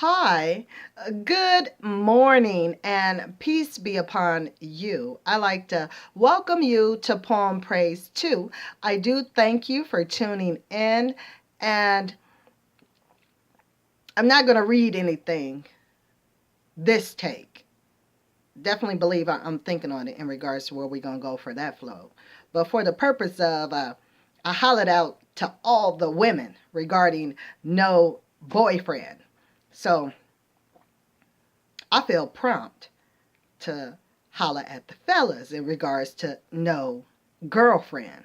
Hi, good morning, and peace be upon you. I like to welcome you to Poem Praise 2. I do thank you for tuning in, and I'm not going to read anything this take. Definitely believe I'm thinking on it in regards to where we're going to go for that flow. But for the purpose of, I hollered out to all the women regarding no boyfriend. So, I feel prompt to holler at the fellas in regards to no girlfriend.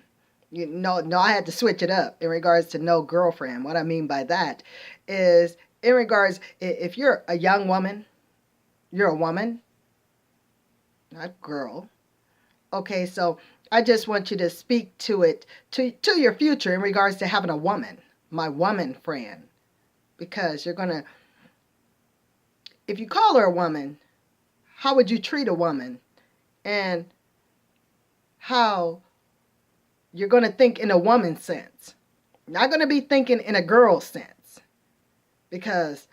No, I had to switch it up in regards to no girlfriend. What I mean by that is in regards, if you're a young woman, you're a woman, not girl. Okay, so I just want you to speak to it, to your future in regards to having a woman, my woman friend. Because you're going to, if you call her a woman, how would you treat a woman? And how you're going to think in a woman sense. Not going to be thinking in a girl sense. Because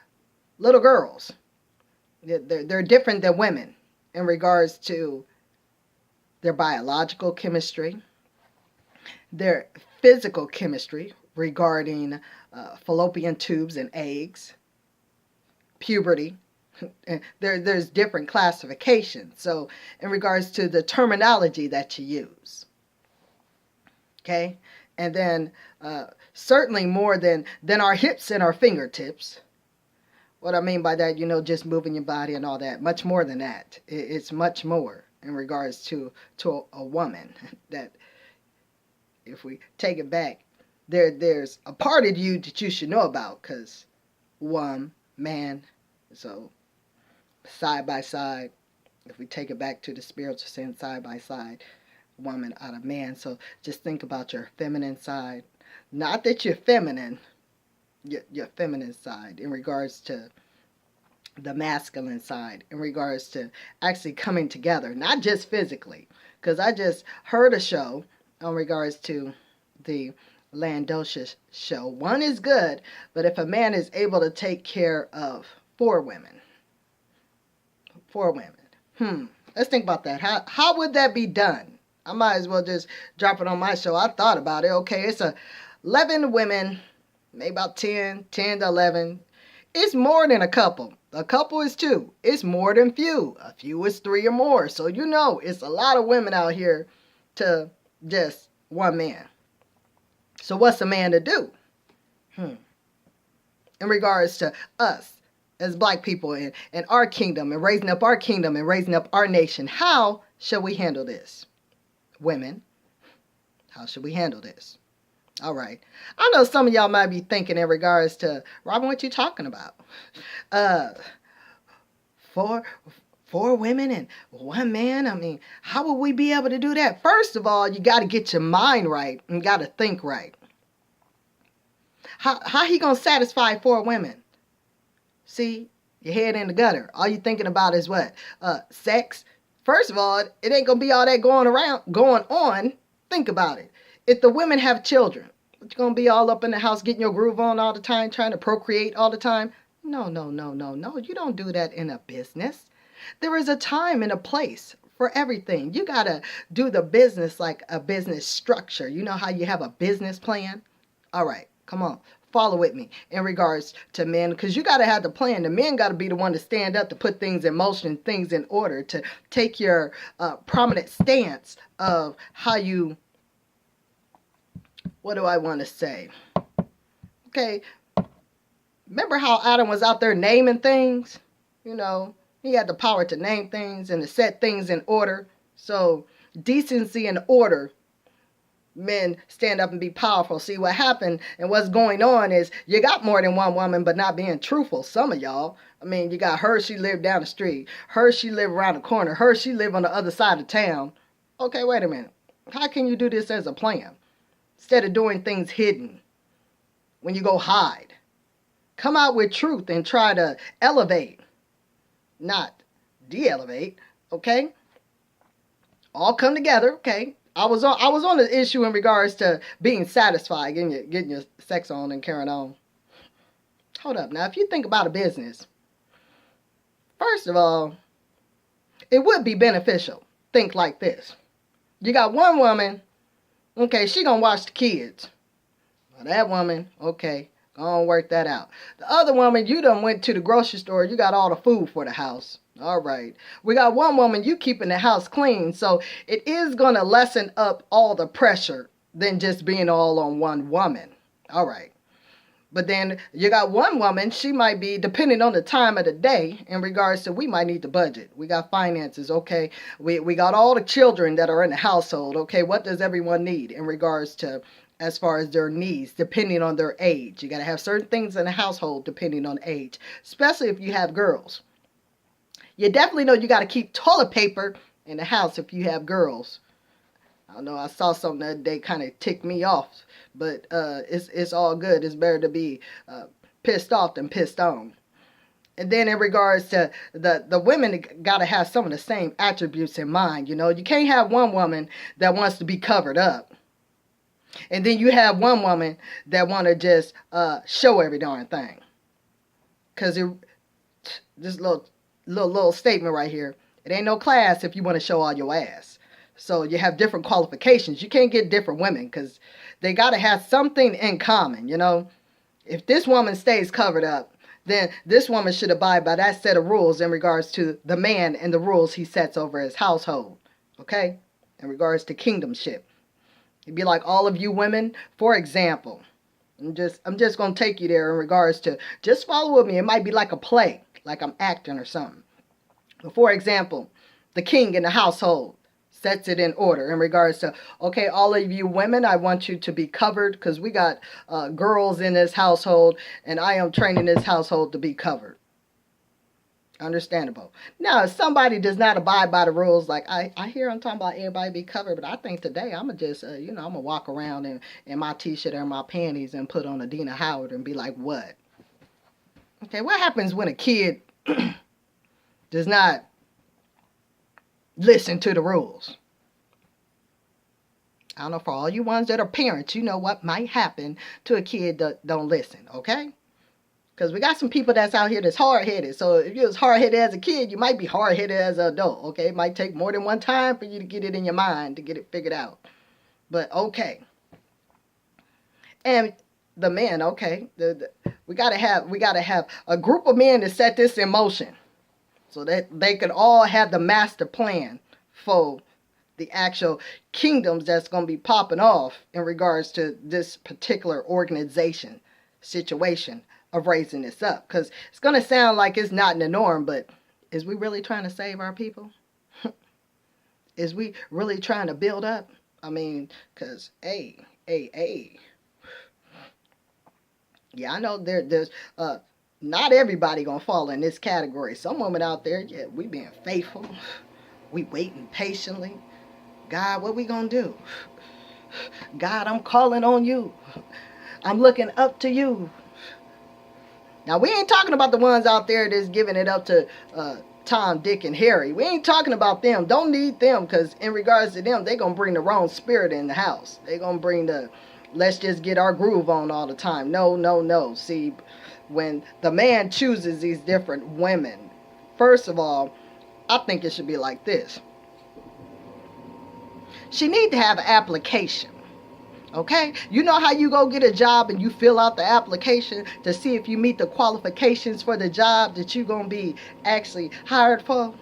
little girls, they're different than women in regards to their biological chemistry, their physical chemistry regarding fallopian tubes and eggs, puberty. There's different classifications. So in regards to the terminology that you use. Okay? And then certainly more than our hips and our fingertips. What I mean by that, just moving your body and all that. Much more than that. It's much more in regards to a woman. That if we take it back, there's a part of you that you should know about. Because man. So side by side, if we take it back to the spiritual sense, side by side, woman out of man. So just think about your feminine side. Not that you're feminine, your feminine side in regards to the masculine side, in regards to actually coming together, not just physically. Because I just heard a show in regards to the Landosha show. One is good, but if a man is able to take care of four women, let's think about that. How would that be done? I might as well just drop it on my show. I thought about it. Okay, it's 11 women, maybe about 10 to 11. It's more than a couple. A couple is two. It's more than few. A few is three or more. So it's a lot of women out here to just one man. So what's a man to do? In regards to us as black people and our kingdom and raising up our kingdom and raising up our nation, how shall we handle this? Women, how should we handle this? All right. I know some of y'all might be thinking in regards to, Robin, what you talking about? Four women and one man? I mean, how will we be able to do that? First of all, you got to get your mind right and got to think right. How he going to satisfy four women? See, your head in the gutter. All you thinking about is what? Sex. First of all, it ain't going to be all that going on. Think about it. If the women have children, you're going to be all up in the house getting your groove on all the time, trying to procreate all the time? No. You don't do that in a business. There is a time and a place for everything. You got to do the business like a business structure. You know how you have a business plan? All right, come on. Follow with me in regards to men, because you got to have the plan. The men got to be the one to stand up, to put things in motion, things in order, to take your prominent stance of how you, what do I want to say? Okay, remember how Adam was out there naming things? He had the power to name things and to set things in order. So decency and order, men stand up and be powerful. See, what happened and what's going on is you got more than one woman, but not being truthful. Some of y'all, I mean, you got her, she lived down the street. Her, she lived around the corner. Her, she lived on the other side of town. Okay, wait a minute. How can you do this as a plan? Instead of doing things hidden, when you go hide. Come out with truth and try to elevate, not de-elevate, okay? All come together, okay? I was on the issue in regards to being satisfied, getting your sex on and carrying on. Hold up. Now, if you think about a business, first of all, it would be beneficial. Think like this. You got one woman, okay, she gonna watch the kids. Well, that woman, okay, gonna work that out. The other woman, you done went to the grocery store, you got all the food for the house. All right. We got one woman, you keeping the house clean, so it is gonna lessen up all the pressure than just being all on one woman. All right. But then you got one woman, she might be, depending on the time of the day, in regards to, we might need the budget. We got finances, okay? We got all the children that are in the household, okay? What does everyone need in regards to, as far as their needs, depending on their age? You got to have certain things in the household depending on age, especially if you have girls. You definitely know you got to keep toilet paper in the house if you have girls. I don't know, I saw something the other day kind of ticked me off, but it's all good. It's better to be pissed off than pissed on. And then in regards to the women, got to have some of the same attributes in mind. You know, you can't have one woman that wants to be covered up, and then you have one woman that want to just show every darn thing. Because this little statement right here, it ain't no class if you want to show all your ass. So you have different qualifications. You can't get different women because they got to have something in common, you know. If this woman stays covered up, then this woman should abide by that set of rules in regards to the man and the rules he sets over his household, okay, in regards to kingdomship. It'd be like all of you women, for example. I'm just going to take you there in regards to, just follow with me. It might be like a play, like I'm acting or something. But for example, the king in the household sets it in order in regards to, okay, all of you women, I want you to be covered because we got girls in this household and I am training this household to be covered. Understandable. Now, if somebody does not abide by the rules, like I hear I'm talking about everybody be covered, but I think today I'm going to just, I'm going to walk around in my t-shirt and my panties and put on a Dina Howard and be like, what? Okay, what happens when a kid does not listen to the rules? I don't know, for all you ones that are parents, you know what might happen to a kid that don't listen, okay? Because we got some people that's out here that's hard-headed. So if you was hard-headed as a kid, you might be hard-headed as an adult, okay? It might take more than one time for you to get it in your mind, to get it figured out. But, okay. And the men, okay, we gotta have a group of men to set this in motion, so that they can all have the master plan for the actual kingdoms that's going to be popping off in regards to this particular organization situation of raising this up. Because it's going to sound like it's not in the norm, but is we really trying to save our people? Is we really trying to build up? I mean, because, yeah, I know there's not everybody gonna fall in this category. Some women out there, yeah, we being faithful, we waiting patiently. God, what we gonna do? God, I'm calling on you. I'm looking up to you. Now, we ain't talking about the ones out there that's giving it up to Tom, Dick, and Harry. We ain't talking about them. Don't need them, because in regards to them, they gonna bring the wrong spirit in the house. They gonna bring the, let's just get our groove on all the time. No. See, when the man chooses these different women, first of all, I think it should be like this. She need to have an application, okay? You know how you go get a job and you fill out the application to see if you meet the qualifications for the job that you're going to be actually hired for?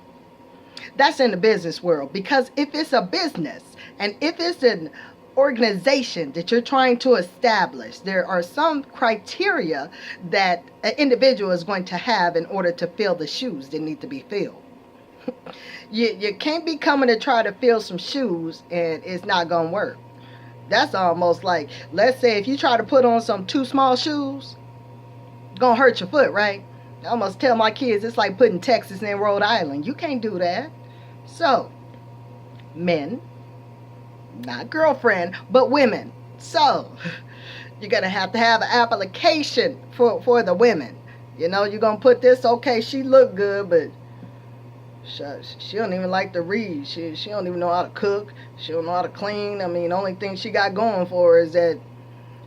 That's in the business world, because if it's a business and if it's an organization that you're trying to establish, there are some criteria that an individual is going to have in order to fill the shoes that need to be filled. You can't be coming to try to fill some shoes and it's not gonna work. That's almost like, let's say if you try to put on some too small shoes, it's gonna hurt your foot, right? I almost tell my kids it's like putting Texas in Rhode Island. You can't do that. So, men, not girlfriend, but women. So, you're going to have an application for the women. You know, you're going to put this, okay, she look good, but she don't even like to read. She don't even know how to cook. She don't know how to clean. I mean, the only thing she got going for her is that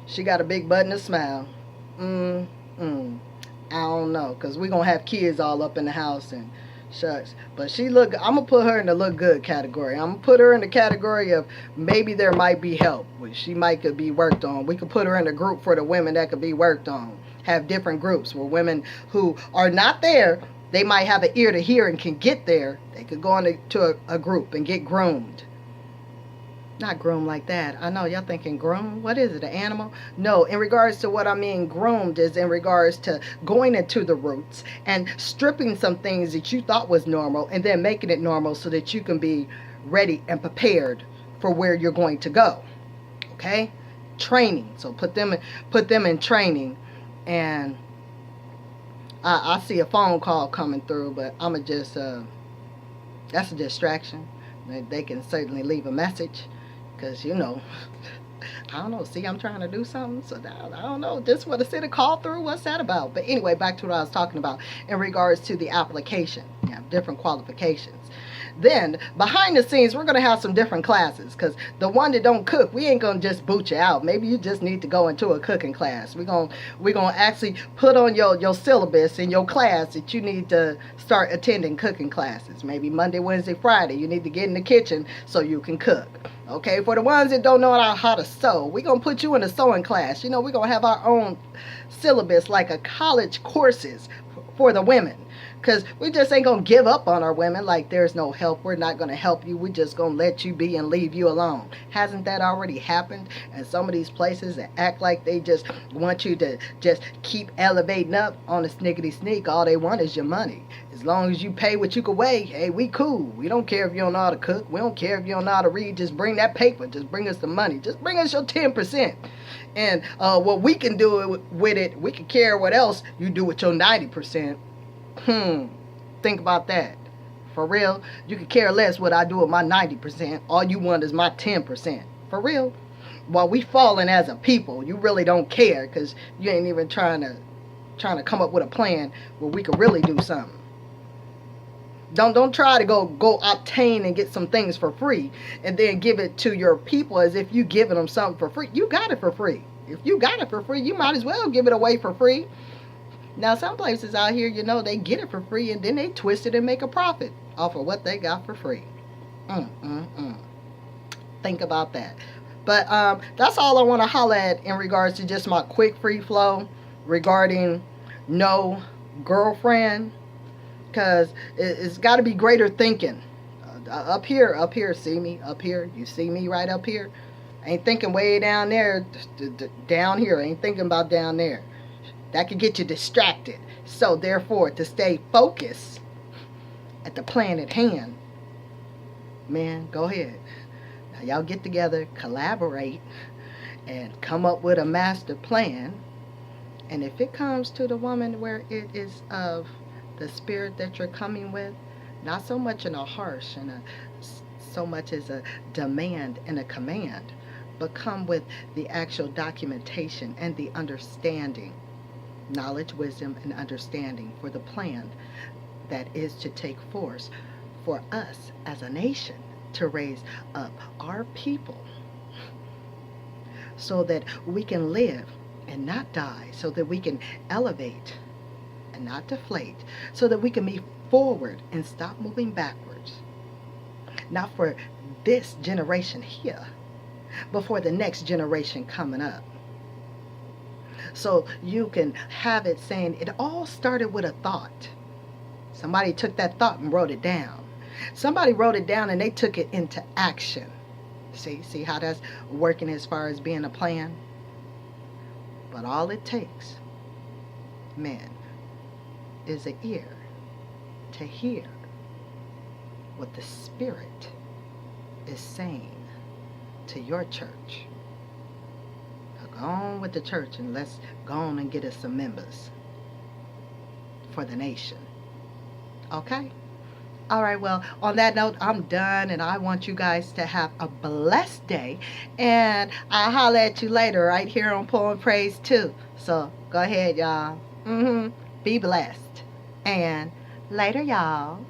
she got a big butt and a smile. don't know, because we're going to have kids all up in the house and shucks. But I'm going to put her in the look good category. I'm going to put her in the category of maybe there might be help. She might could be worked on. We could put her in a group for the women that could be worked on. Have different groups where women who are not there, they might have an ear to hear and can get there. They could go into a group and get groomed. Not groomed like that. I know y'all thinking groom. What is it, an animal? No, in regards to what I mean groomed is in regards to going into the roots and stripping some things that you thought was normal and then making it normal so that you can be ready and prepared for where you're going to go. Okay? Training. So put them in training. And I see a phone call coming through, but I'm going to just, that's a distraction. They can certainly leave a message. Because, I don't know. See, I'm trying to do something. So, I don't know. Just want to sit and call through. What's that about? But anyway, back to what I was talking about in regards to the application. You have different qualifications. Then, behind the scenes, we're going to have some different classes. Because the one that don't cook, we ain't going to just boot you out. Maybe you just need to go into a cooking class. We're going to actually put on your syllabus in your class that you need to start attending cooking classes. Maybe Monday, Wednesday, Friday. You need to get in the kitchen so you can cook. Okay, for the ones that don't know how to sew, we're going to put you in a sewing class. We're going to have our own syllabus, like a college courses for the women. Because we just ain't going to give up on our women like there's no help. We're not going to help you. We're just going to let you be and leave you alone. Hasn't that already happened? And some of these places that act like they just want you to just keep elevating up on a snickety sneak. All they want is your money. As long as you pay what you can weigh, hey, we cool. We don't care if you don't know how to cook. We don't care if you don't know how to read. Just bring that paper. Just bring us the money. Just bring us your 10%. And what we can do with it, we can care what else you do with your 90%. Think about that. For real, you could care less what I do with my 90%. All you want is my 10%. For real. While we falling as a people, you really don't care because you ain't even trying to come up with a plan where we could really do something. Don't try to go obtain and get some things for free and then give it to your people as if you giving them something for free. You got it for free. If you got it for free, you might as well give it away for free. Now, some places out here, they get it for free and then they twist it and make a profit off of what they got for free. Think about that. But that's all I want to holler at in regards to just my quick free flow regarding no girlfriend. Because it's got to be greater thinking. Up here, see me? Up here, you see me right up here? Ain't thinking way down there, down here. Ain't thinking about down there. That could get you distracted. So, therefore, to stay focused at the plan at hand, man, go ahead. Now, y'all get together, collaborate, and come up with a master plan. And if it comes to the woman where it is of the spirit that you're coming with, not so much in a harsh and so much as a demand and a command, but come with the actual documentation and the understanding. Knowledge, wisdom, and understanding for the plan that is to take force for us as a nation to raise up our people so that we can live and not die, so that we can elevate and not deflate, so that we can move forward and stop moving backwards. Not for this generation here, but for the next generation coming up. So you can have it saying it all started with a thought. Somebody took that thought and wrote it down. Somebody wrote it down and they took it into action. See how that's working as far as being a plan? But all it takes, man, is an ear to hear what the Spirit is saying to your church. Go on with the church and let's go on and get us some members for the nation. Okay? All right, well, on that note, I'm done, and I want you guys to have a blessed day, and I'll holler at you later right here on Poem Praise 2. So go ahead, y'all. Be blessed, and later, y'all.